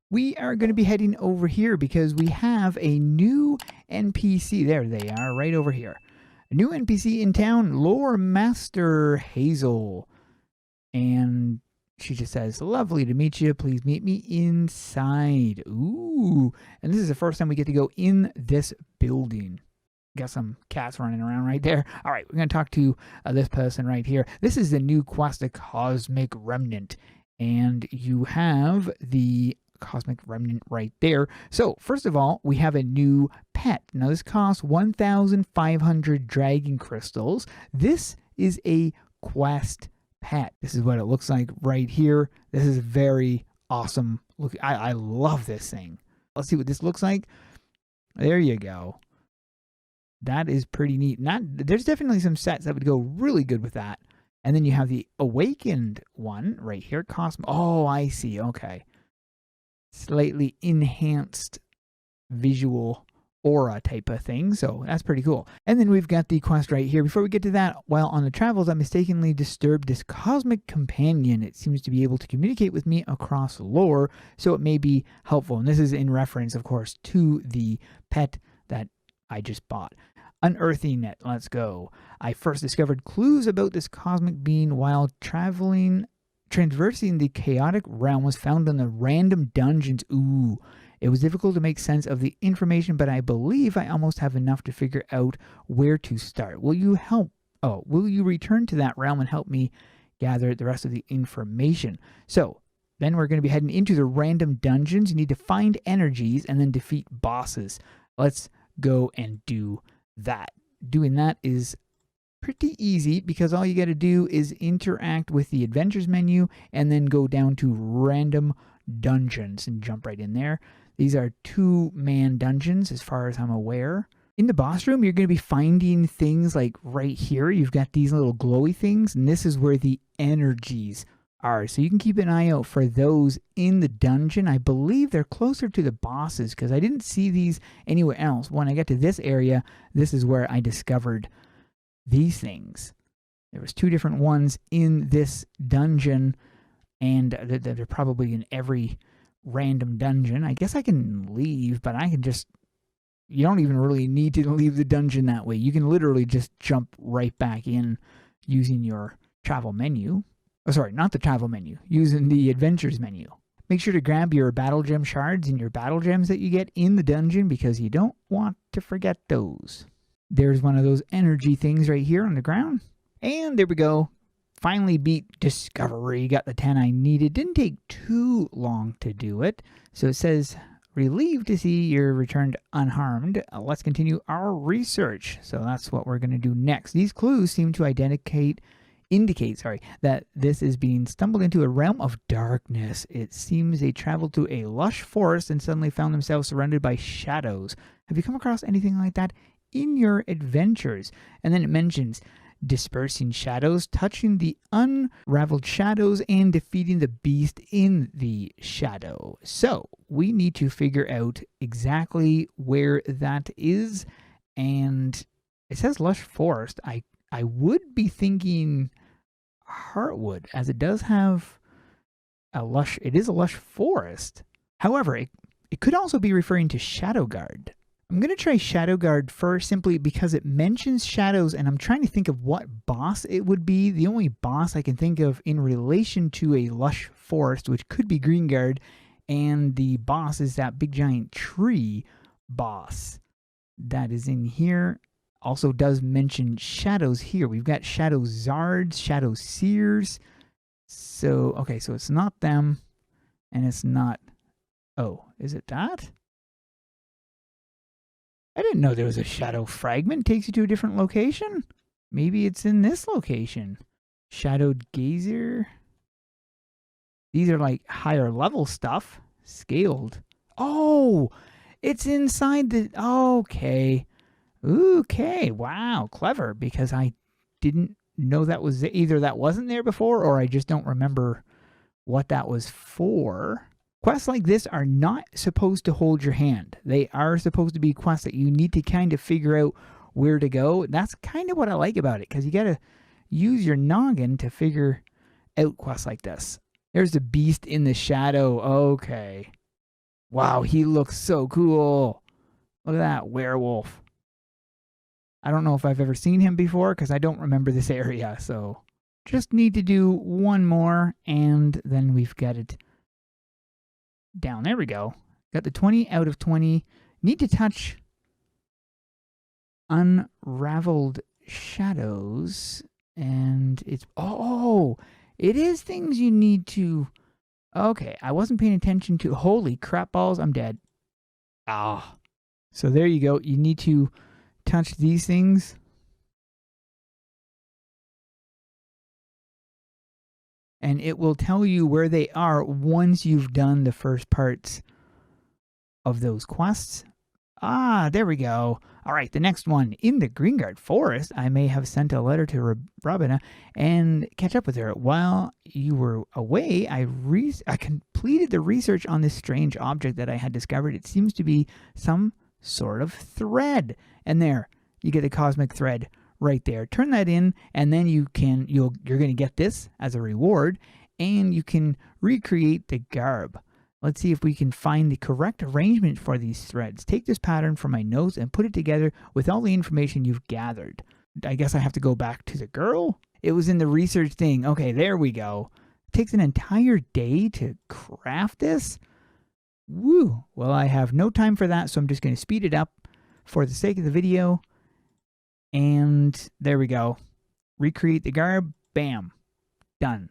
We are going to be heading over here because we have a new NPC. There they are, right over here. A new NPC in town, Lore Master Hazel. And she just says, lovely to meet you. Please meet me inside. Ooh. And this is the first time we get to go in this building. Got some cats running around right there. All right, we're going to talk to this person right here. This is the new quest, the Cosmic Remnant. And you have the Cosmic Remnant right there. So first of all, we have a new pet. Now this costs 1,500 dragon crystals. This is a quest pet. This is what it looks like right here. This is very awesome. Look, I love this thing. Let's see what this looks like. There you go. That is pretty neat. There's definitely some sets that would go really good with that. And then you have the Awakened one right here. Oh, I see. Okay. Slightly enhanced visual aura type of thing. So that's pretty cool. And then we've got the quest right here. Before we get to that, while on the travels, I mistakenly disturbed this cosmic companion. It seems to be able to communicate with me across lore, so it may be helpful. And this is in reference, of course, to the pet that I just bought. Unearthing it. Let's go. I first discovered clues about this cosmic being while traversing the chaotic realm was found in the random dungeons. Ooh. It was difficult to make sense of the information, but I believe I almost have enough to figure out where to start. Will you return to that realm and help me gather the rest of the information? So then we're going to be heading into the random dungeons. You need to find energies and then defeat bosses. Let's go and do that. Doing that is pretty easy because all you got to do is interact with the adventures menu and then go down to random dungeons and jump right in there. These are 2-man dungeons as far as I'm aware. In the boss room, you're going to be finding things like right here. You've got these little glowy things, and this is where the energies are. So you can keep an eye out for those in the dungeon. I believe they're closer to the bosses because I didn't see these anywhere else. When I got to this area, this is where I discovered these things. There was 2 different ones in this dungeon, and they're probably in every random dungeon. I guess I can leave, but I can just... You don't even really need to leave the dungeon that way. You can literally just jump right back in using your travel menu. Oh, sorry, not the travel menu. Using the adventures menu. Make sure to grab your battle gem shards and your battle gems that you get in the dungeon because you don't want to forget those. There's one of those energy things right here on the ground. And there we go. Finally beat Discovery. Got the 10 I needed. Didn't take too long to do it. So it says, relieved to see you're returned unharmed. Let's continue our research. So that's what we're going to do next. These clues seem to indicate that this is being stumbled into a realm of darkness. It seems they traveled to a lush forest and suddenly found themselves surrounded by shadows. Have you come across anything like that in your adventures? And then it mentions dispersing shadows, touching the unraveled shadows, and defeating the beast in the shadow. So we need to figure out exactly where that is. And it says lush forest. I would be thinking Heartwood, as it does have a lush, it is a lush forest. However, it could also be referring to Shadowguard. I'm going to try Shadowguard first simply because it mentions shadows, and I'm trying to think of what boss it would be. The only boss I can think of in relation to a lush forest, which could be Greengard, and the boss is that big giant tree boss that is in here. Also does mention shadows here. We've got Shadow Zards, Shadow Seers. So, okay, so it's not them, and it's not... Oh, is it that? I didn't know there was a shadow fragment. Takes you to a different location? Maybe it's in this location. Shadowed Gazer. These are like higher level stuff. Scaled. Oh! It's inside the... Okay. Okay. Wow. Clever. Because I didn't know that was... Either that wasn't there before, or I just don't remember what that was for. Quests like this are not supposed to hold your hand. They are supposed to be quests that you need to kind of figure out where to go. That's kind of what I like about it, because you got to use your noggin to figure out quests like this. There's the beast in the shadow. Okay. Wow, he looks so cool. Look at that werewolf. I don't know if I've ever seen him before because I don't remember this area. So just need to do one more and then we've got it down. There we go. Got the 20 out of 20. Need to touch unraveled shadows. And it's, oh, it is things you need to, okay, I wasn't paying attention to, holy crap balls, I'm dead. Ah. So there you go. You need to touch these things. And it will tell you where they are once you've done the first parts of those quests. Ah, there we go. All right, the next one. In the Greengard Forest, I may have sent a letter to Robina and catch up with her. While you were away, I completed the research on this strange object that I had discovered. It seems to be some sort of thread. And there, you get a cosmic thread right there. Turn that in, and then you're going to get this as a reward, and you can recreate the garb. Let's see if we can find the correct arrangement for these threads. Take this pattern from my notes and put it together with all the information you've gathered. I guess I have to go back to the girl. It was in the research thing. Okay, there we go. It takes an entire day to craft this. Woo. Well, I have no time for that, so I'm just going to speed it up for the sake of the video. And there we go. Recreate the garb. Bam. Done.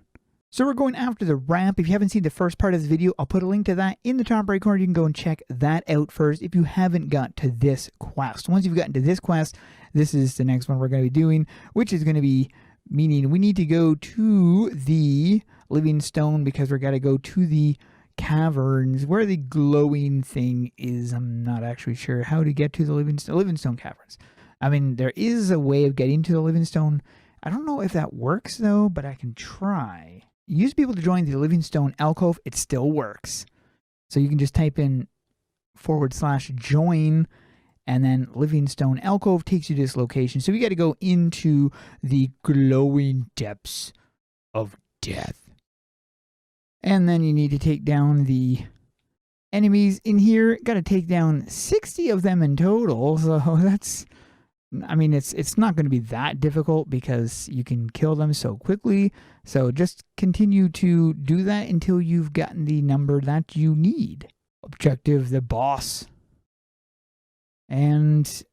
So we're going after the ramp. If you haven't seen the first part of this video, I'll put a link to that in the top right corner. You can go and check that out first if you haven't got to this quest. Once you've gotten to this quest, this is the next one we're going to be doing, which is going to be meaning we need to go to the living stone because we're got to go to the caverns where the glowing thing is. I'm not actually sure how to get to the living stone caverns. I mean, there is a way of getting to the living stone. I don't know if that works though, but I can try. You used to be able to join the Livingstone alcove. It still works. So you can just type in /join and then Livingstone alcove takes you to this location. So we got to go into the glowing depths of death. And then you need to take down the enemies in here. Got to take down 60 of them in total. So that's, I mean, it's not going to be that difficult because you can kill them so quickly. So just continue to do that until you've gotten the number that you need. Objective, the boss. And,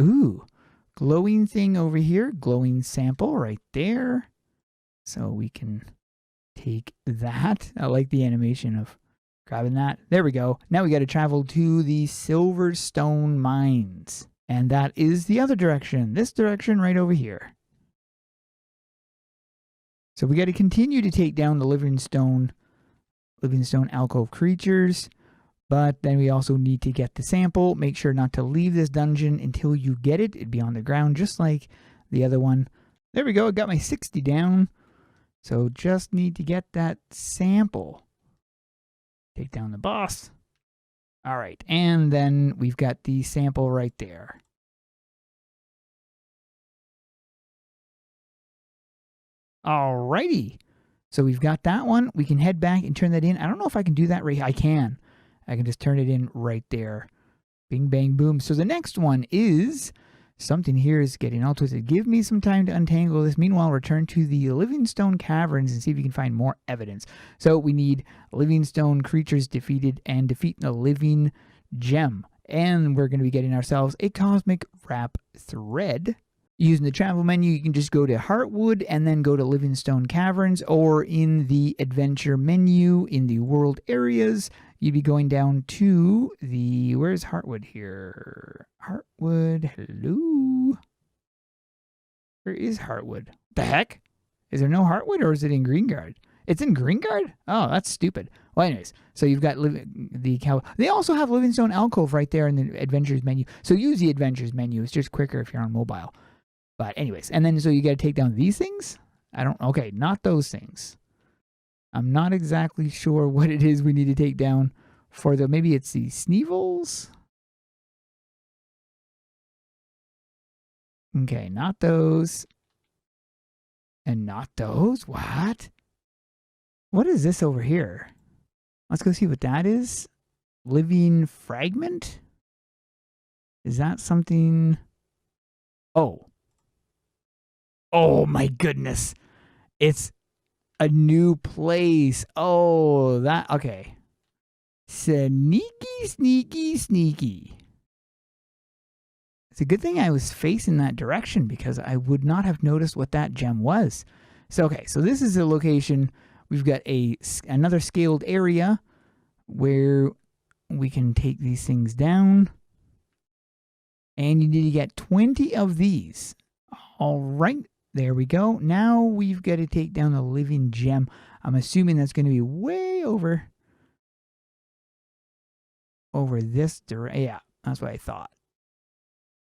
ooh, glowing thing over here. Glowing sample right there. So we can take that. I like the animation of grabbing that. There we go. Now we got to travel to the Silverstone Mines. And that is the other direction. This direction right over here. So we got to continue to take down the Livingstone alcove creatures. But then we also need to get the sample. Make sure not to leave this dungeon until you get it. It'd be on the ground just like the other one. There we go. I got my 60 down. So just need to get that sample. Take down the boss. All right. And then we've got the sample right there. Alrighty. So we've got that one. We can head back and turn that in. I don't know if I can do that right here. I can. I can just turn it in right there. Bing, bang, boom. So the next one is something here is getting all twisted. Give me some time to untangle this. Meanwhile, return to the Livingstone Caverns and see if you can find more evidence. So we need Livingstone creatures defeated and defeat the living gem. And we're going to be getting ourselves a cosmic wrap thread. Using the travel menu, you can just go to Heartwood and then go to Livingstone Caverns, or in the adventure menu in the world areas, you'd be going down to the, where's Heartwood here? Heartwood, hello? Where is Heartwood? The heck? Is there no Heartwood or is it in Greengard? It's in Greengard? Oh, that's stupid. Well, anyways, so you've got they also have Livingstone Alcove right there in the Adventures menu. So use the Adventures menu. It's just quicker if you're on mobile. But anyways, and then so you got to take down these things? Okay, not those things. I'm not exactly sure what it is we need to take down for the, maybe it's the Sneevils? Okay, not those. And not those? What? What is this over here? Let's go see what that is. Living fragment? Is that something? Oh. Oh my goodness. It's a new place. Oh, that, okay. Sneaky, sneaky, sneaky. It's a good thing I was facing that direction because I would not have noticed what that gem was. So, okay, so this is a location. We've got another scaled area where we can take these things down. And you need to get 20 of these. All right, there we go. Now we've got to take down the living gem. I'm assuming that's going to be way over this direction. Yeah, that's what I thought.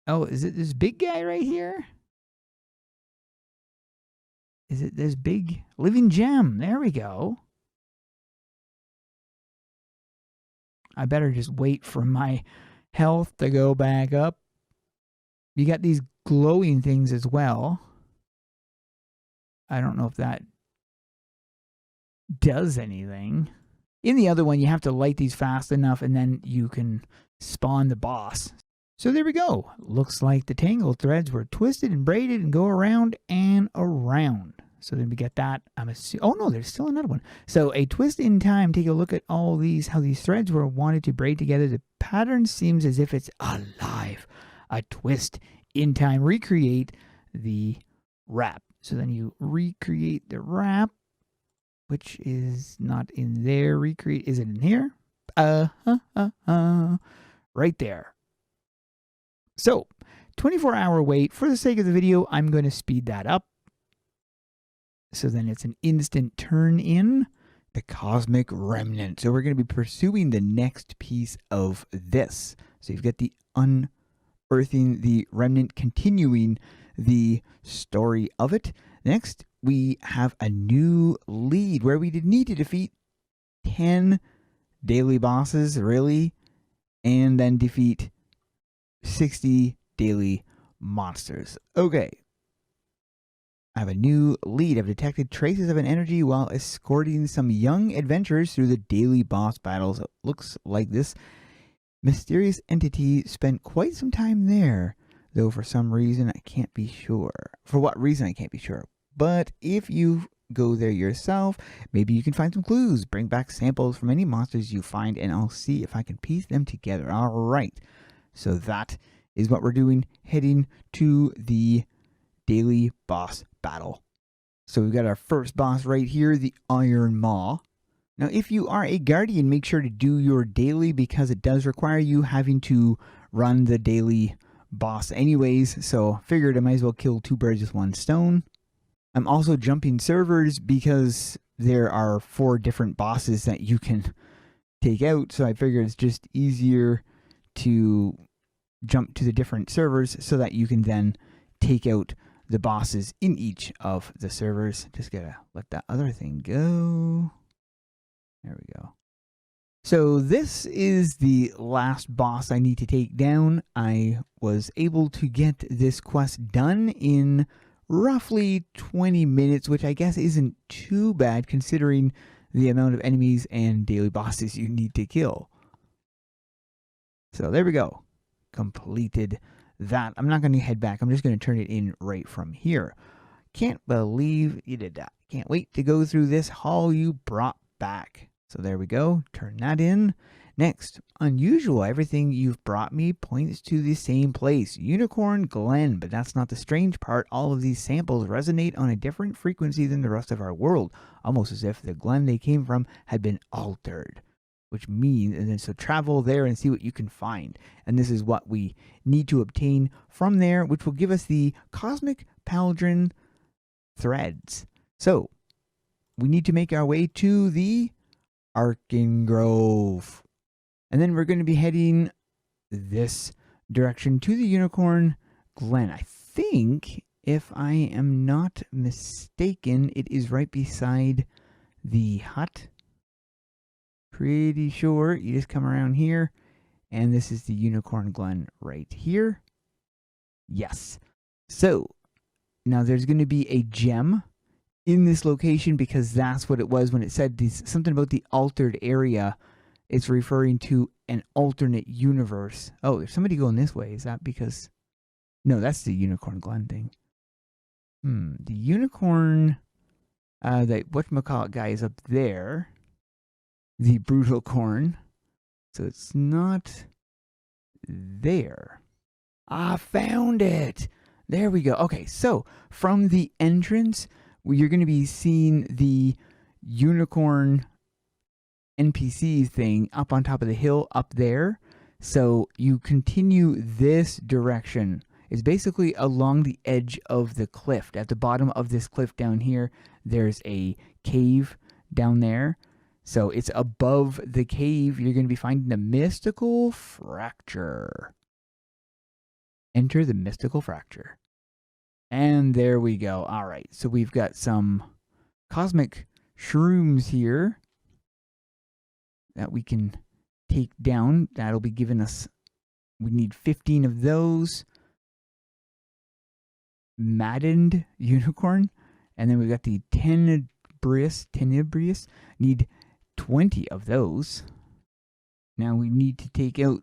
Oh, is it this big guy right here? Is it this big living gem? There we go. I better just wait for my health to go back up. You got these glowing things as well. I don't know if that does anything. In the other one, you have to light these fast enough and then you can spawn the boss. So there we go. Looks like the tangled threads were twisted and braided and go around and around. So then we get that. Oh no, there's still another one. So a twist in time. Take a look at all these, how these threads were wanted to braid together. The pattern seems as if it's alive. A twist in time. Recreate the wrap. So then you recreate the wrap, which is not in there. Recreate, is it in here? Right there. So 24-hour wait. For the sake of the video, I'm going to speed that up. So then it's an instant turn in the cosmic remnant. So we're going to be pursuing the next piece of this. So you've got the unearthing the remnant, continuing the story of it. Next, we have a new lead where we need to defeat 10 daily bosses, really, and then defeat 60 daily monsters. Okay. I have a new lead. I've detected traces of an energy while escorting some young adventurers through the daily boss battles. It looks like this mysterious entity spent quite some time there, though for some reason I can't be sure. For what reason I can't be sure. But if you go there yourself, maybe you can find some clues. Bring back samples from any monsters you find and I'll see if I can piece them together. All right. So that is what we're doing, heading to the daily boss battle. So we've got our first boss right here, the Iron Maw. Now, if you are a guardian, make sure to do your daily because it does require you having to run the daily boss anyways. So figured I might as well kill two birds with one stone. I'm also jumping servers because there are 4 different bosses that you can take out. So I figured it's just easier to jump to the different servers so that you can then take out the bosses in each of the servers. Just gotta let that other thing go. There we go. So this is the last boss I need to take down. I was able to get this quest done in roughly 20 minutes, which I guess isn't too bad considering the amount of enemies and daily bosses you need to kill. So there we go. Completed that. I'm not going to head back. I'm just going to turn it in right from here. Can't believe you did that. Can't wait to go through this haul you brought back. So there we go. Turn that in. Next, unusual. Everything you've brought me points to the same place. Unicorn Glen. But that's not the strange part. All of these samples resonate on a different frequency than the rest of our world. Almost as if the Glen they came from had been altered. Which means, and then so travel there and see what you can find. And this is what we need to obtain from there, which will give us the Cosmic Pauldron threads. So, we need to make our way to the Arkin Grove. And then we're going to be heading this direction to the Unicorn Glen. I think, if I am not mistaken, it is right beside the hut. Pretty sure you just come around here, and this is the Unicorn Glen right here. Yes. So, now there's going to be a gem in this location because that's what it was when it said something about the altered area. It's referring to an alternate universe. Oh, there's somebody going this way. Is that because... No, that's the unicorn Glen thing. The unicorn, the whatchamacallit guy is up there. The brutal corn. So it's not there. I found it. There we go. Okay, so from the entrance, you're going to be seeing the unicorn NPC thing up on top of the hill up there. So you continue this direction. It's basically along the edge of the cliff. At the bottom of this cliff down here, there's a cave down there. So it's above the cave. You're going to be finding a mystical fracture. Enter the mystical fracture. And there we go. All right. So we've got some cosmic shrooms here that we can take down. That'll be giving us... We need 15 of those. Maddened unicorn. And then we've got the tenebrious. Need 20 of those. Now we need to take out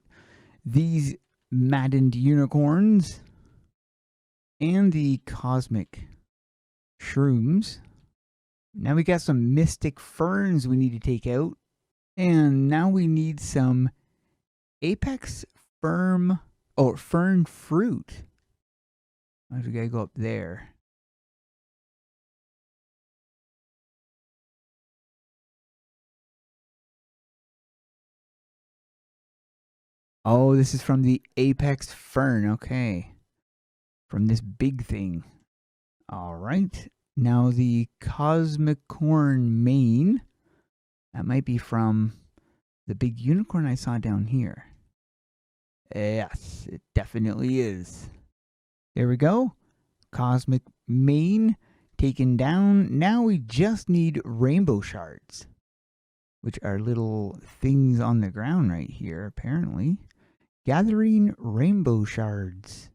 these maddened unicorns and the cosmic shrooms. Now we got some mystic ferns we need to take out. And now we need some apex fern fruit. We gotta go up there. Oh, this is from the apex fern. Okay. From this big thing. All right. Now the cosmicorn mane. That might be from the big unicorn I saw down here. Yes, it definitely is. There we go. Cosmic mane taken down. Now we just need rainbow shards, which are little things on the ground right here, apparently. Gathering rainbow shards.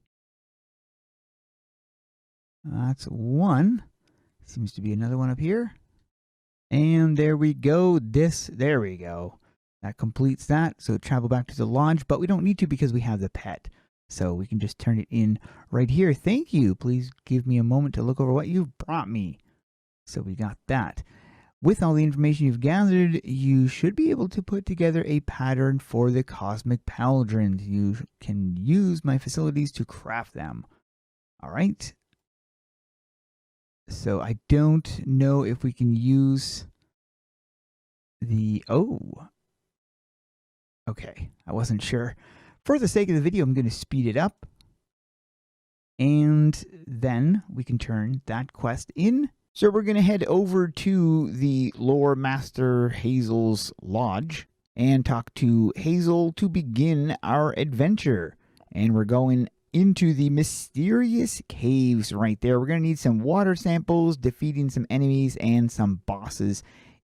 That's one. Seems to be another one up here. And there we go. There we go. That completes that. So travel back to the lodge, but we don't need to because we have the pet. So we can just turn it in right here. Thank you. Please give me a moment to look over what you've brought me. So we got that. With all the information you've gathered, you should be able to put together a pattern for the cosmic pauldrons. You can use my facilities to craft them. All right. So I don't know if we can use the... Oh. Okay. I wasn't sure. For the sake of the video, I'm going to speed it up. And then we can turn that quest in. So we're going to head over to the lore master Hazel's lodge and talk to Hazel to begin our adventure. And we're going into the mysterious caves right there. We're going to need some water samples, defeating some enemies, and some bosses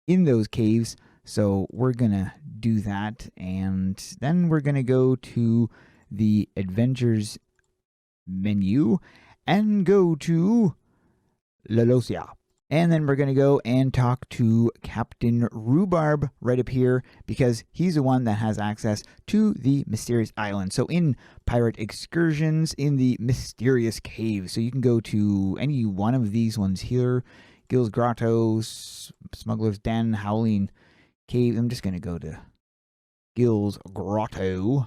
in those caves. So we're going to do that. And then we're going to go to the adventures menu and go to Lalosia. And then we're going to go and talk to Captain Rhubarb right up here because he's the one that has access to the mysterious island. So in pirate excursions in the mysterious caves. So you can go to any one of these ones here. Gil's Grotto, Smuggler's Den, Howling Cave. I'm just going to go to Gil's Grotto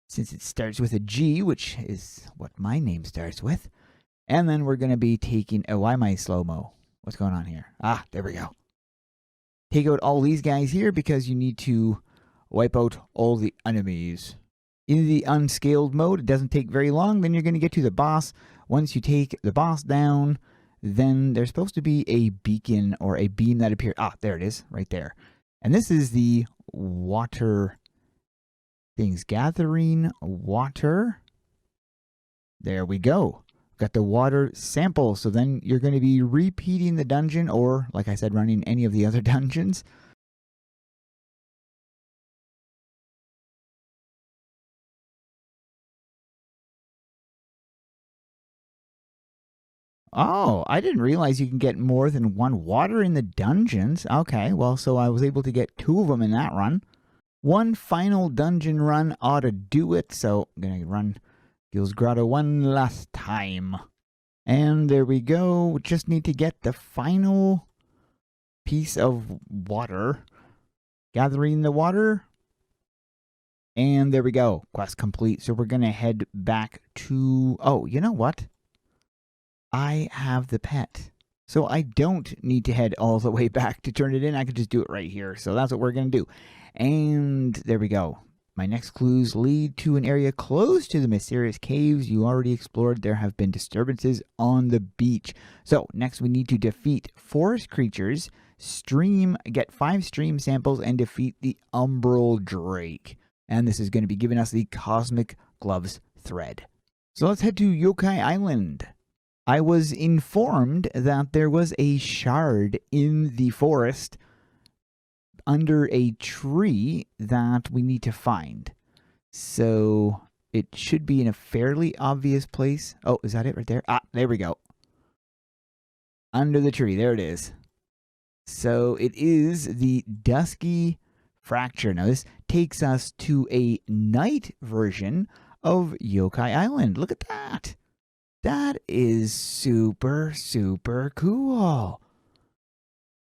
since it starts with a G, which is what my name starts with. And then we're going to be taking... Oh, why am I slow-mo? What's going on here? Ah, there we go. Take out all these guys here because you need to wipe out all the enemies. In the unscaled mode, it doesn't take very long. Then you're going to get to the boss. Once you take the boss down, then there's supposed to be a beacon or a beam that appears. Ah, there it is, right there. And this is the water things. Gathering water. There we go. Got the water sample, so then you're going to be repeating the dungeon or, like I said, running any of the other dungeons. Oh, I didn't realize you can get more than one water in the dungeons. Okay, well, so I was able to get 2 of them in that run. One final dungeon run ought to do it, so I'm going to run Gil's Grotto one last time. And there we go. We just need to get the final piece of water. Gathering the water. And there we go. Quest complete. So we're going to head back to... Oh, you know what? I have the pet. So I don't need to head all the way back to turn it in. I can just do it right here. So that's what we're going to do. And there we go. My next clues lead to an area close to the mysterious caves you already explored. There have been disturbances on the beach. So next we need to defeat forest creatures, get 5 stream samples, and defeat the umbral drake. And this is going to be giving us the Cosmic Gloves thread. So let's head to Yokai Island. I was informed that there was a shard in the forest under a tree that we need to find. So it should be in a fairly obvious place. Oh, is that it right there? Ah, there we go. Under the tree. There it is. So it is the Dusky Fracture. Now this takes us to a night version of Yokai Island. Look at that. That is super, super cool.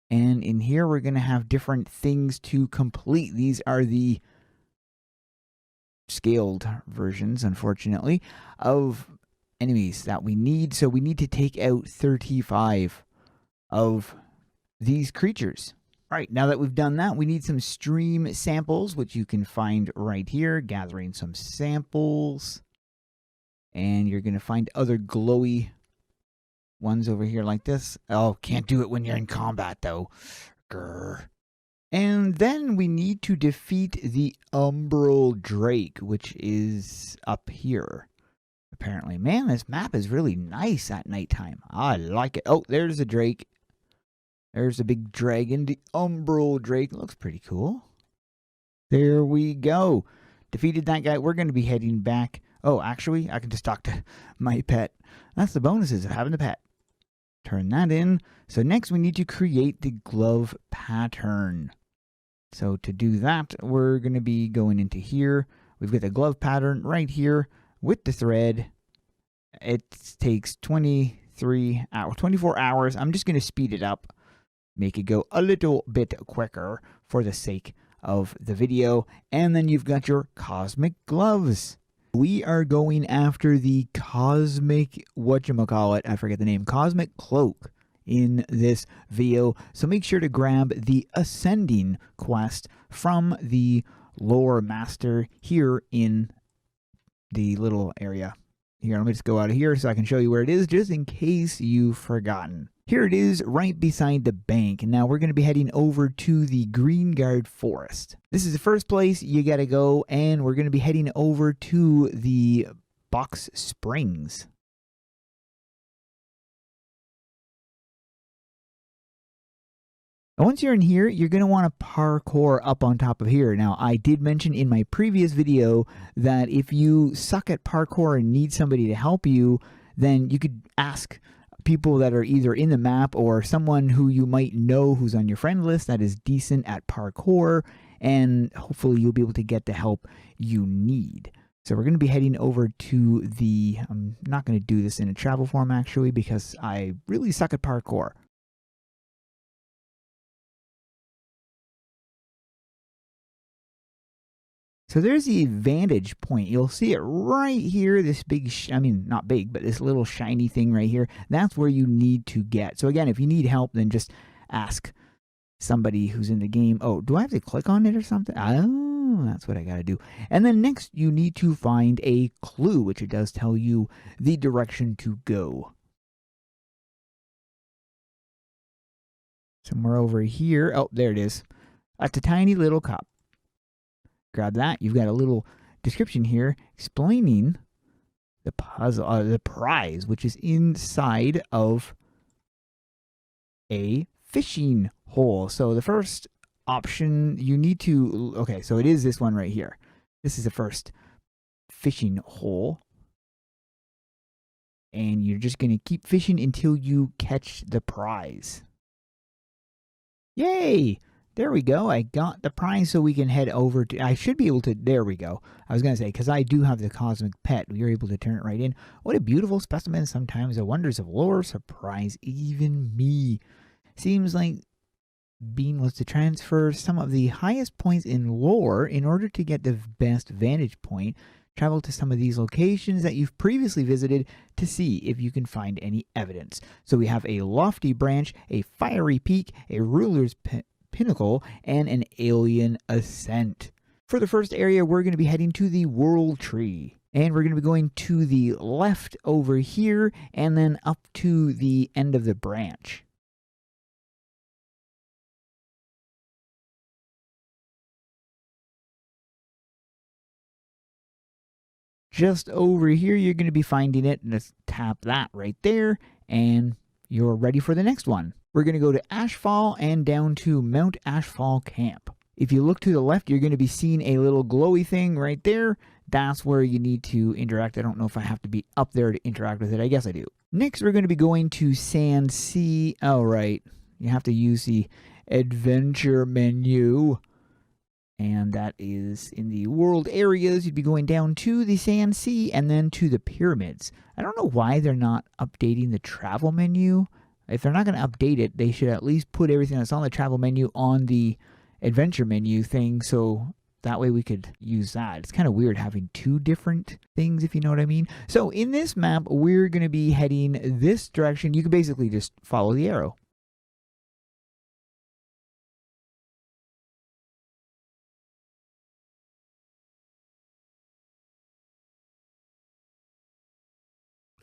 And in here, we're going to have different things to complete. These are the scaled versions, unfortunately, of enemies that we need. So we need to take out 35 of these creatures. All right, now that we've done that, we need some stream samples, which you can find right here. Gathering some samples. And you're going to find other glowy ones over here like this. Oh, can't do it when you're in combat, though. Grr. And then we need to defeat the umbral drake, which is up here, apparently. Man, this map is really nice at nighttime. I like it. Oh, there's a drake. There's a big dragon. The umbral drake looks pretty cool. There we go. Defeated that guy. We're going to be heading back. Oh, actually, I can just talk to my pet. That's the bonuses of having a pet. Turn that in. So next we need to create the glove pattern. So to do that, we're going to be going into here. We've got the glove pattern right here with the thread. It takes 24 hours. I'm just going to speed it up, make it go a little bit quicker for the sake of the video. And then you've got your cosmic gloves. We are going after the cosmic, whatchamacallit, I forget the name, cosmic cloak in this video. So make sure to grab the ascending quest from the lore master here in the little area. Here, let me just go out of here so I can show you where it is, just in case you've forgotten. Here it is, right beside the bank. Now we're going to be heading over to the Green Guard Forest. This is the first place you got to go, and we're going to be heading over to the Box Springs. And once you're in here, you're going to want to parkour up on top of here. Now, I did mention in my previous video that if you suck at parkour and need somebody to help you, then you could ask people that are either in the map or someone who you might know who's on your friend list that is decent at parkour, and hopefully you'll be able to get the help you need. So we're going to be heading over to the, I'm not going to do this in a travel form actually because I really suck at parkour. So there's the vantage point. You'll see it right here, this big, I mean, not big, but this little shiny thing right here. That's where you need to get. So again, if you need help, then just ask somebody who's in the game. Oh, do I have to click on it or something? Oh, that's what I got to do. And then next, you need to find a clue, which it does tell you the direction to go. Somewhere over here. Oh, there it is. That's a tiny little cup. Grab that. You've got a little description here explaining the puzzle, the prize, which is inside of a fishing hole. So the first option you need to, okay, so it is this one right here. This is the first fishing hole. And you're just going to keep fishing until you catch the prize. Yay! There we go. I got the prize, so we can head over to... I should be able to... There we go. I was going to say, because I do have the cosmic pet, you're able to turn it right in. What a beautiful specimen. Sometimes the wonders of lore surprise even me. Seems like Bean was to transfer some of the highest points in lore in order to get the best vantage point. Travel to some of these locations that you've previously visited to see if you can find any evidence. So we have a lofty branch, a fiery peak, a ruler's pinnacle, and an alien ascent. For the first area, we're going to be heading to the World Tree. And we're going to be going to the left over here and then up to the end of the branch. Just over here, you're going to be finding it, and just tap that right there, and you're ready for the next one. We're going to go to Ashfall and down to Mount Ashfall Camp. If you look to the left, you're going to be seeing a little glowy thing right there. That's where you need to interact. I don't know if I have to be up there to interact with it. I guess I do. Next, we're going to be going to Sand Sea. Oh, right. You have to use the adventure menu. And that is in the world areas. You'd be going down to the Sand Sea and then to the pyramids. I don't know why they're not updating the travel menu. If they're not going to update it, they should at least put everything that's on the travel menu on the adventure menu thing, so that way we could use that. It's kind of weird having two different things, if you know what I mean. So in this map, we're going to be heading this direction. You can basically just follow the arrow.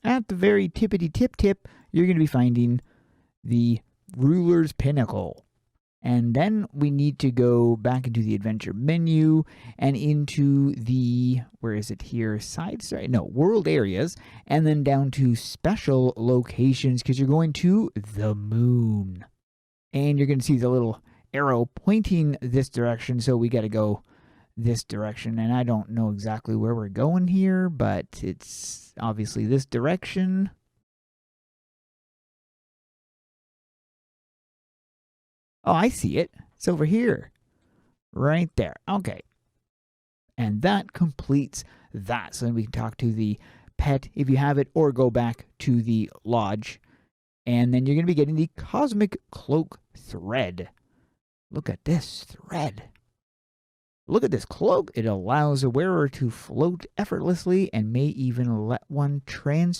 At the very tippity tip, you're going to be finding the ruler's pinnacle. And then we need to go back into the adventure menu and into the, where is it here? World areas. And then down to special locations because you're going to the moon. And you're going to see the little arrow pointing this direction. So we got to go this direction. And I don't know exactly where we're going here, but it's obviously this direction. Oh, I see it. It's over here. Right there. Okay. And that completes that. So then we can talk to the pet if you have it, or go back to the lodge. And then you're going to be getting the cosmic cloak thread. Look at this thread. Look at this cloak. It allows a wearer to float effortlessly and may even let one transverse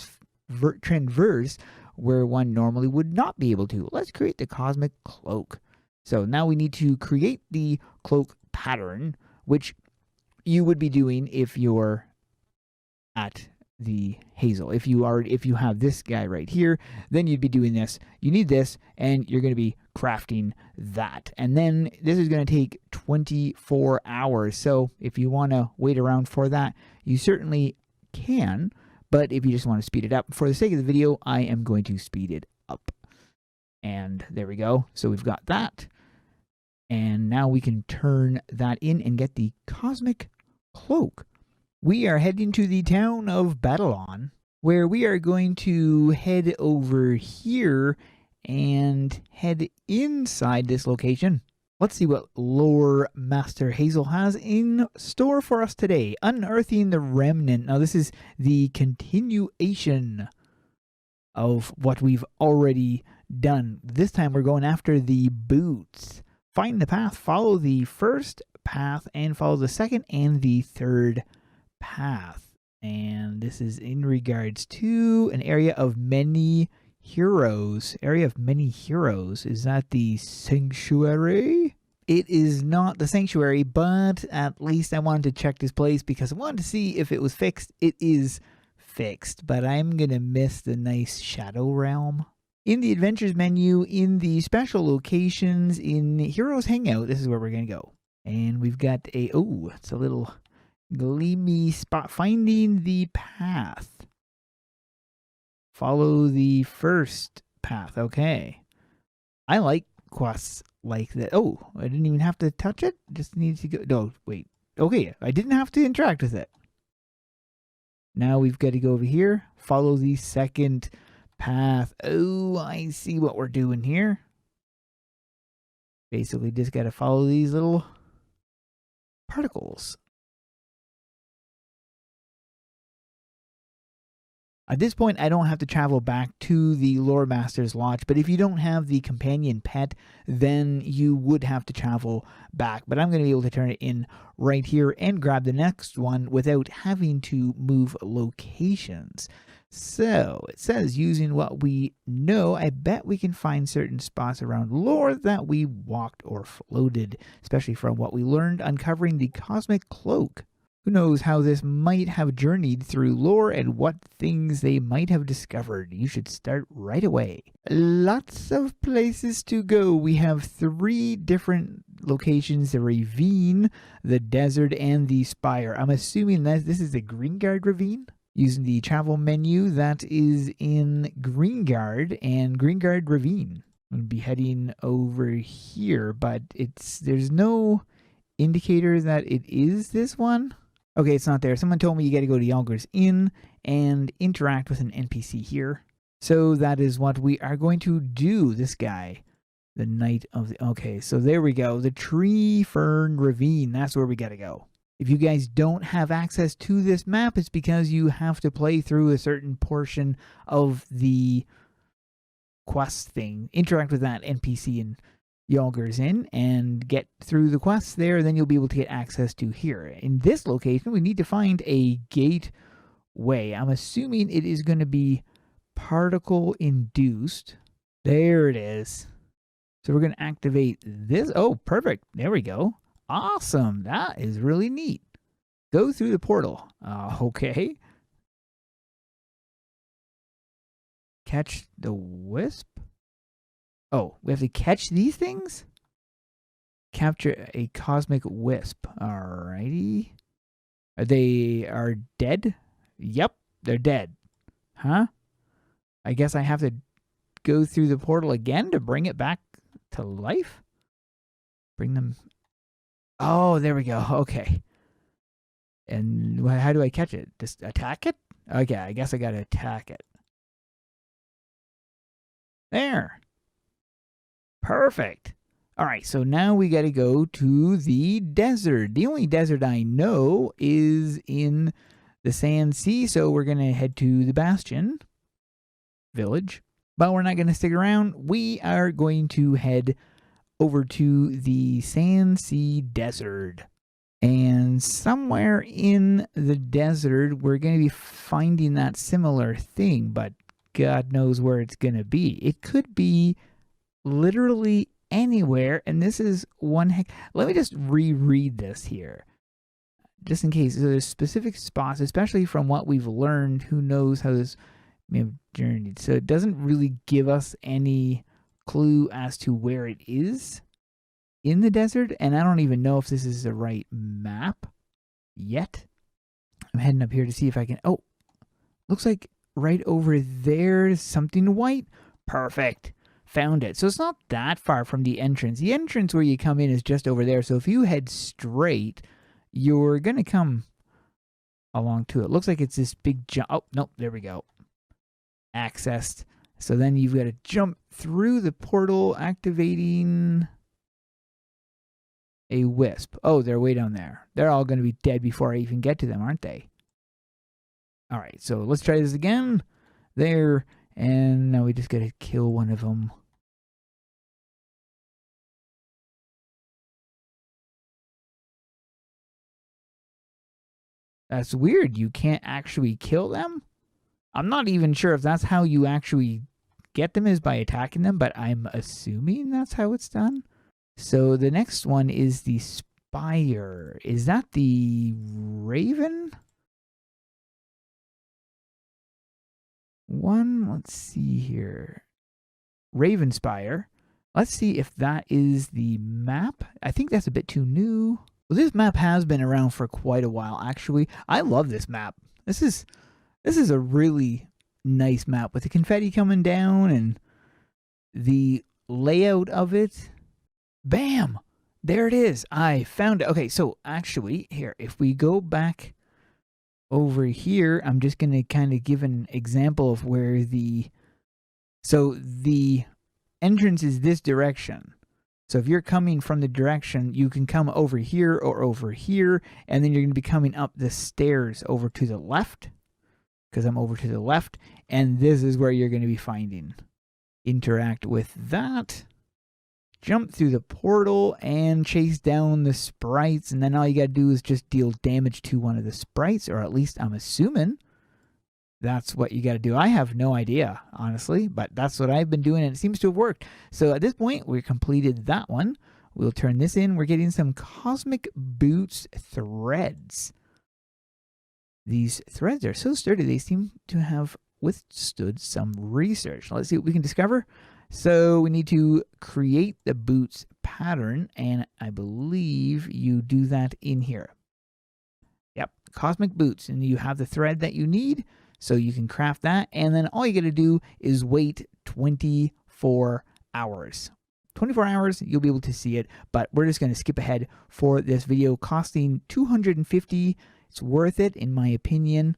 where one normally would not be able to. Let's create the cosmic cloak. So now we need to create the cloak pattern, which you would be doing if you're at the Hazel. If you have this guy right here, then you'd be doing this. You need this, and you're going to be crafting that. And then this is going to take 24 hours. So if you want to wait around for that, you certainly can. But if you just want to speed it up, for the sake of the video, I am going to speed it up. And there we go. So we've got that. And now we can turn that in and get the cosmic cloak. We are heading to the town of Babylon, where we are going to head over here and head inside this location. Let's see what lore Master Hazel has in store for us today. Unearthing the Remnant. Now this is the continuation of what we've already done. This time we're going after the boots. Find the path, follow the first path, and follow the second and the third path. And this is in regards to an area of many heroes. Area of many heroes. Is that the sanctuary? It is not the sanctuary, but at least I wanted to check this place because I wanted to see if it was fixed. It is fixed, but I'm gonna miss the nice shadow realm. In the adventures menu, in the special locations, in Heroes Hangout, this is where we're gonna go. And we've got it's a little gleamy spot. Finding the path. Follow the first path. Okay. I like quests like that. Oh, I didn't even have to touch it. Just needed to go. No, wait. Okay, I didn't have to interact with it. Now we've got to go over here, follow the second path. Oh, I see what we're doing here. Basically just got to follow these little particles. At this point, I don't have to travel back to the Lore Master's Lodge, but if you don't have the companion pet, then you would have to travel back. But I'm going to be able to turn it in right here and grab the next one without having to move locations. So it says, using what we know, I bet we can find certain spots around Lore that we walked or floated, especially from what we learned uncovering the cosmic cloak. Who knows how this might have journeyed through Lore and what things they might have discovered. You should start right away. Lots of places to go. We have 3 different locations: the ravine, the desert, and the spire. I'm assuming that this is the Greengard ravine. Using the travel menu, that is in Greengard and Greengard ravine. I'm going to be heading over here, but there's no indicator that it is this one. Okay, it's not there. Someone told me you got to go to Yokai Inn and interact with an NPC here. So that is what we are going to do. This guy, the Knight of the... Okay, so there we go. The Tree Fern Ravine. That's where we got to go. If you guys don't have access to this map, it's because you have to play through a certain portion of the quest thing. Interact with that NPC in Yokai Inn and get through the quests there, then you'll be able to get access to here. In this location, we need to find a gateway. I'm assuming it is going to be particle induced. There it is. So we're going to activate this. Oh, perfect. There we go. Awesome. That is really neat. Go through the portal. Okay. Catch the wisp. Oh, we have to catch these things? Capture a cosmic wisp. Alrighty. They are dead? Yep, they're dead. Huh? I guess I have to go through the portal again to bring it back to life? Bring them... Oh, there we go. Okay. And how do I catch it? Just attack it? Okay, I guess I gotta attack it. There. Perfect. All right, so now we got to go to the desert. The only desert I know is in the Sand Sea, so we're going to head to the Bastion village. But we're not going to stick around. We are going to head over to the Sand Sea Desert. And somewhere in the desert, we're going to be finding that similar thing, but God knows where it's going to be. It could be literally anywhere, and this is one heck. Let me just reread this here, just in case. There's specific spots, especially from what we've learned. Who knows how this may have journeyed? So it doesn't really give us any clue as to where it is in the desert, and I don't even know if this is the right map yet. I'm heading up here to see if I can... Oh, looks like right over there is something white. Perfect. Found it. So it's not that far from the entrance. The entrance where you come in is just over there. So if you head straight, you're going to come along to it. Looks like it's this big jump. Oh, nope. There we go. Accessed. So then you've got to jump through the portal, activating a wisp. Oh, they're way down there. They're all going to be dead before I even get to them, aren't they? All right. So let's try this again. There. And now we just got to kill one of them. That's weird. You can't actually kill them? I'm not even sure if that's how you actually get them, is by attacking them, but I'm assuming that's how it's done. So the next one is the spire. Is that the raven one? Let's see here. Raven spire. Let's see if that is the map. I think that's a bit too new. Well, this map has been around for quite a while, actually. I love this map. This is a really nice map with the confetti coming down and the layout of it. Bam! There it is. I found it. Okay, so actually, here, if we go back over here, I'm just going to kind of give an example of where the entrance is this direction. So if you're coming from the direction, you can come over here or over here, and then you're going to be coming up the stairs over to the left, because I'm over to the left, and this is where you're going to be finding. Interact with that. Jump through the portal and chase down the sprites, and then all you got to do is just deal damage to one of the sprites, or at least I'm assuming that's what you got to do. I have no idea, honestly, but that's what I've been doing, and it seems to have worked. So at this point, we completed that one. We'll turn this in. We're getting some Cosmic Boots threads. These threads are so sturdy, they seem to have withstood some research. Let's see what we can discover. So we need to create the boots pattern, and I believe you do that in here. Yep, Cosmic Boots, and you have the thread that you need. So you can craft that, and then all you got to do is wait 24 hours. 24 hours, you'll be able to see it, but we're just going to skip ahead for this video, costing $250. It's worth it, in my opinion.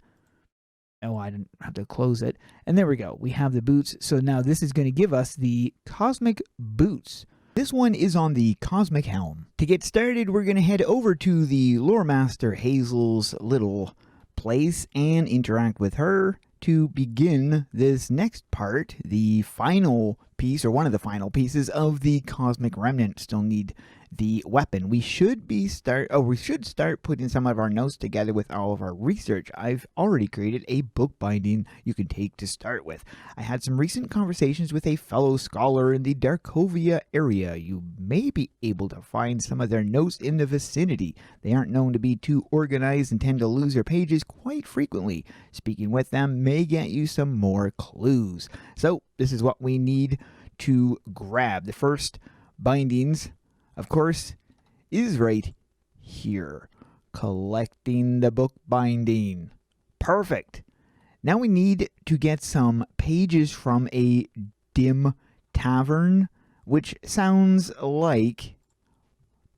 Oh, I didn't have to close it. And there we go. We have the boots. So now this is going to give us the Cosmic Boots. This one is on the Cosmic Helm. To get started, we're going to head over to the Lore Master Hazel's little place and interact with her to begin this next part, the final piece, or one of the final pieces of the Cosmic Remnant. Still need the weapon. We should start putting some of our notes together with all of our research. I've already created a book binding you can take to start with. I had some recent conversations with a fellow scholar in the Darkovia area. You may be able to find some of their notes in the vicinity. They aren't known to be too organized and tend to lose their pages quite frequently. Speaking with them may get you some more clues. So this is what we need to grab. The first bindings, of course, is right here. Collecting the book binding. Perfect. Now we need to get some pages from a dim tavern, which sounds like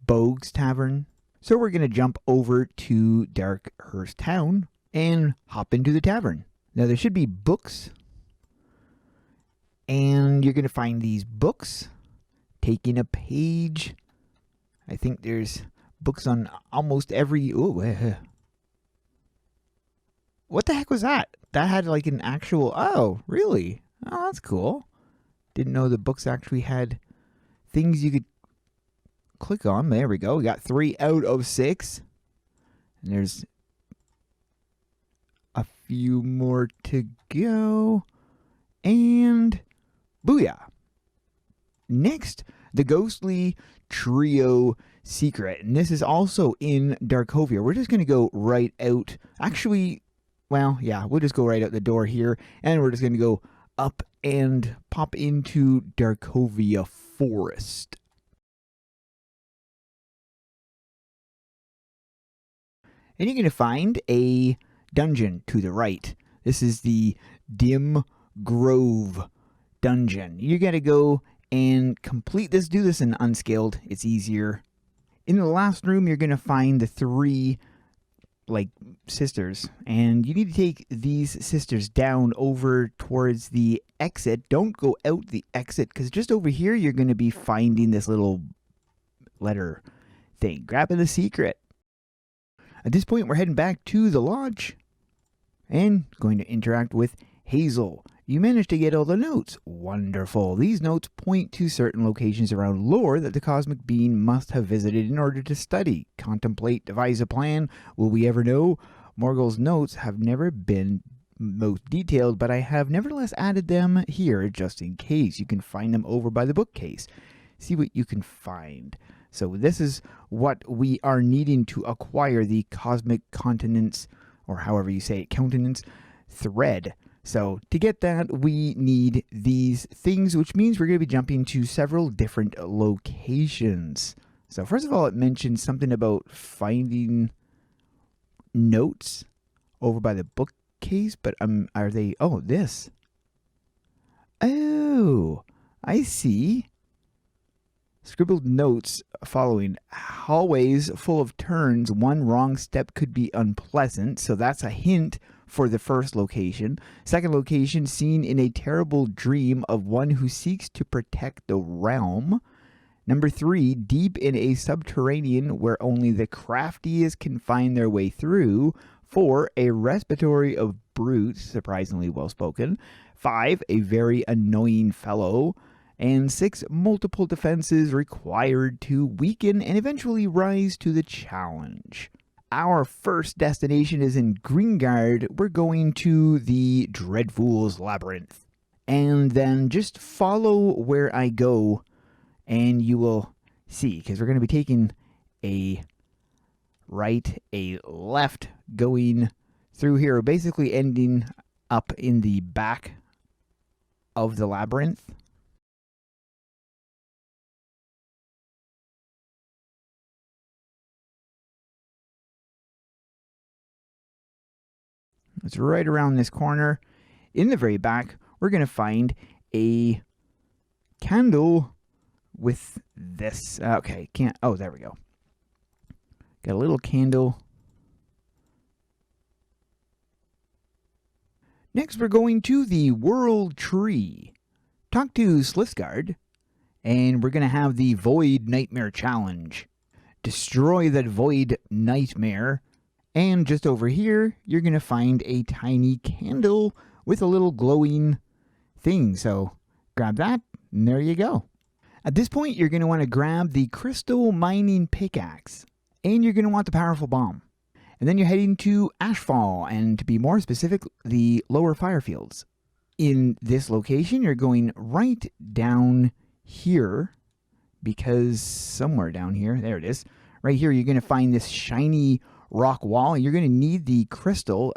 Bogue's Tavern. So we're going to jump over to Darkhurst Town and hop into the tavern. Now there should be books, and you're going to find these books. Taking a page. I think there's books on almost every... Ooh, what the heck was that? That had like an actual... Oh, really? Oh, that's cool. Didn't know the books actually had things you could click on. There we go. We got 3 out of 6. And there's a few more to go. And booyah. Next, the Ghostly Trio Secret. And this is also in Darkovia. We're just going to go right out. Actually, well, yeah, we'll just go right out the door here. And we're just going to go up and pop into Darkovia Forest. And you're going to find a dungeon to the right. This is the Dim Grove dungeon. You got to go and complete this. Do this in unscaled. It's easier. In the last room, you're going to find the 3 sisters, and you need to take these sisters down over towards the exit. Don't go out the exit, because just over here you're going to be finding this little letter thing. Grabbing the secret. At this point, we're heading back to the lodge and going to interact with Hazel. You managed to get all the notes. Wonderful. These notes point to certain locations around lore that the cosmic being must have visited in order to study, contemplate, devise a plan. Will we ever know? Morgul's notes have never been most detailed, but I have nevertheless added them here just in case. You can find them over by the bookcase. See what you can find. So this is what we are needing to acquire, the cosmic continents, or however you say it, countenance thread. So to get that, we need these things, which means we're going to be jumping to several different locations. So first of all, it mentions something about finding notes over by the bookcase, but are they... Oh, this. Oh, I see. Scribbled notes following. Hallways full of turns. One wrong step could be unpleasant. So that's a hint for the first location. Second location, seen in a terrible dream of one who seeks to protect the realm. Number 3, deep in a subterranean where only the craftiest can find their way through. 4, a respiratory of brutes, surprisingly well spoken. 5, a very annoying fellow. And 6, multiple defenses required to weaken and eventually rise to the challenge. Our first destination is in Greengard. We're going to the Dreadfool's Labyrinth. And then just follow where I go and you will see, because we're going to be taking a right, a left, going through here, basically ending up in the back of the labyrinth. It's right around this corner. In the very back, we're going to find a candle with this. Okay, can't. Oh, there we go. Got a little candle. Next, we're going to the World Tree. Talk to Slithgard, and we're going to have the Void Nightmare Challenge. Destroy that Void Nightmare. And just over here, you're going to find a tiny candle with a little glowing thing. So grab that, and there you go. At this point, you're going to want to grab the crystal mining pickaxe, and you're going to want the powerful bomb. And then you're heading to Ashfall, and to be more specific, the lower fire fields. In this location, you're going right down here, because somewhere down here, there it is. Right here, you're going to find this shiny rock wall, and you're going to need the crystal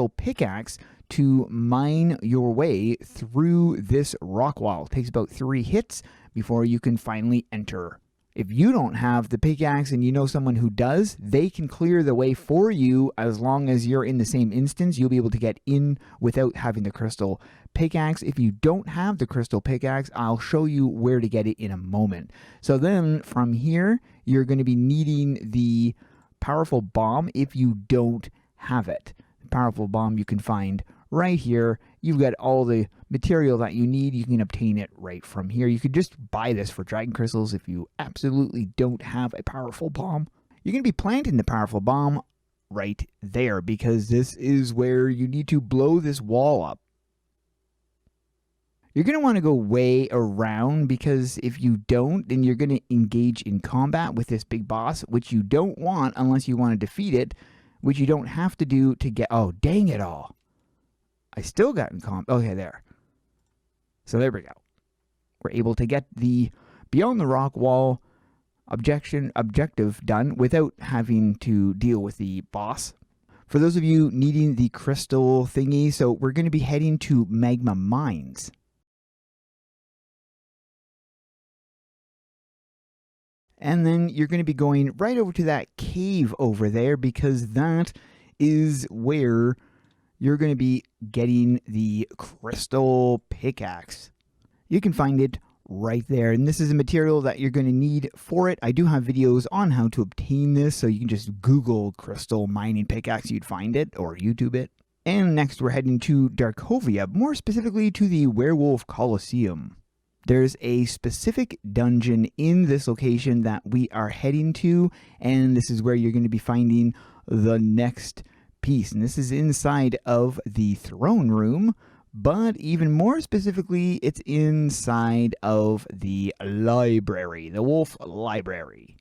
pickaxe to mine your way through this rock wall. It takes about 3 hits before you can finally enter. If you don't have the pickaxe and you know someone who does, they can clear the way for you. As long as you're in the same instance, you'll be able to get in without having the crystal pickaxe. If you don't have the crystal pickaxe, I'll show you where to get it in a moment. So then from here, you're going to be needing the powerful bomb if you don't have it. The powerful bomb you can find right here. You've got all the material that you need. You can obtain it right from here. You could just buy this for dragon crystals if you absolutely don't have a powerful bomb. You're going to be planting the powerful bomb right there, because this is where you need to blow this wall up. You're going to want to go way around, because if you don't, then you're going to engage in combat with this big boss, which you don't want unless you want to defeat it, which you don't have to do to get... Oh, dang it all. I still got in combat. Okay, there. So there we go. We're able to get the Beyond the Rock Wall objective done without having to deal with the boss. For those of you needing the crystal thingy, so we're going to be heading to Magma Mines. And then you're going to be going right over to that cave over there, because that is where you're going to be getting the crystal pickaxe. You can find it right there. And this is a material that you're going to need for it. I do have videos on how to obtain this, so you can just Google crystal mining pickaxe. You'd find it, or YouTube it. And next we're heading to Darkovia, more specifically to the Werewolf Coliseum. There's a specific dungeon in this location that we are heading to, and this is where you're going to be finding the next piece. And this is inside of the throne room, but even more specifically, it's inside of the library, the wolf library.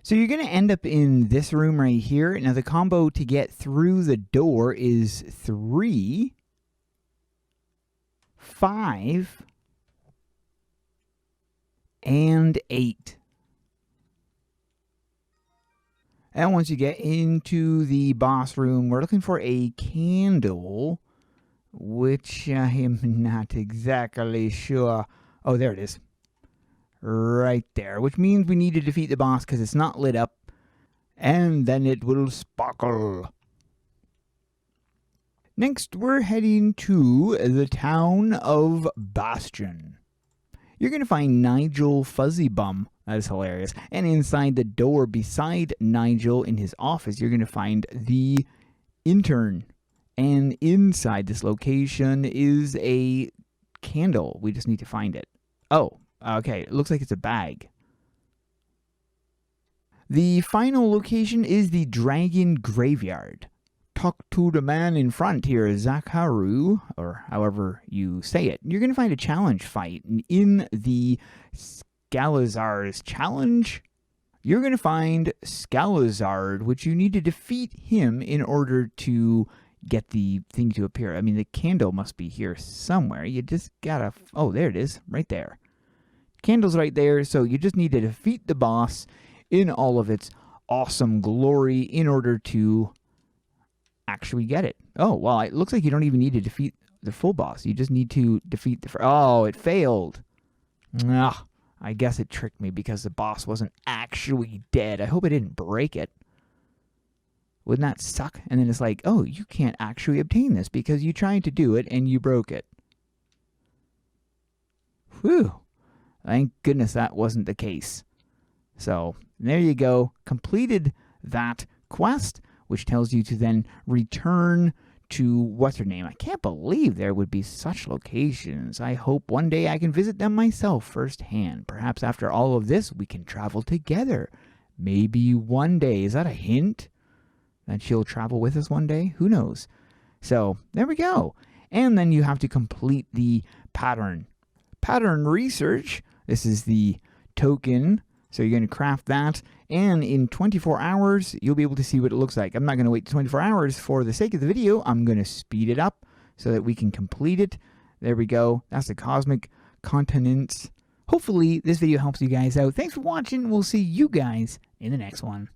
So you're going to end up in this room right here. Now the combo to get through the door is 3, 5, and 8. And once you get into the boss room, we're looking for a candle, which I am not exactly sure. Oh, there it is. Right there, which means we need to defeat the boss because it's not lit up, and then it will sparkle. Next, we're heading to the town of Bastion. you're going to find Nigel Fuzzybum. That is hilarious. And inside the door beside Nigel in his office, you're going to find the intern. And inside this location is a candle. We just need to find it. Oh, okay. It looks like it's a bag. The final location is the Dragon Graveyard. Talk to the man in front here, Zakaru, or however you say it. You're going to find a challenge fight in the Scalazar's challenge. You're going to find Scalazard, which you need to defeat him in order to get the thing to appear. I mean, the candle must be here somewhere. You just gotta... Oh, there it is, right there. Candle's right there, so you just need to defeat the boss in all of its awesome glory in order to actually get it. Oh, well, it looks like you don't even need to defeat the full boss. You just need to defeat the... Oh, it failed. Ugh, I guess it tricked me because the boss wasn't actually dead. I hope I didn't break it. Wouldn't that suck? And then it's like, oh, you can't actually obtain this because you tried to do it and you broke it. Whew. Thank goodness that wasn't the case. So, there you go. Completed that quest, which tells you to then return to what's her name. I can't believe there would be such locations. I hope one day I can visit them myself firsthand. Perhaps after all of this, we can travel together. Maybe one day. Is that a hint? That she'll travel with us one day? Who knows? So, there we go. And then you have to complete the pattern. Pattern research. This is the token. So you're going to craft that. And in 24 hours, you'll be able to see what it looks like. I'm not going to wait 24 hours for the sake of the video. I'm going to speed it up so that we can complete it. There we go. That's the cosmic continents. Hopefully, this video helps you guys out. Thanks for watching. We'll see you guys in the next one.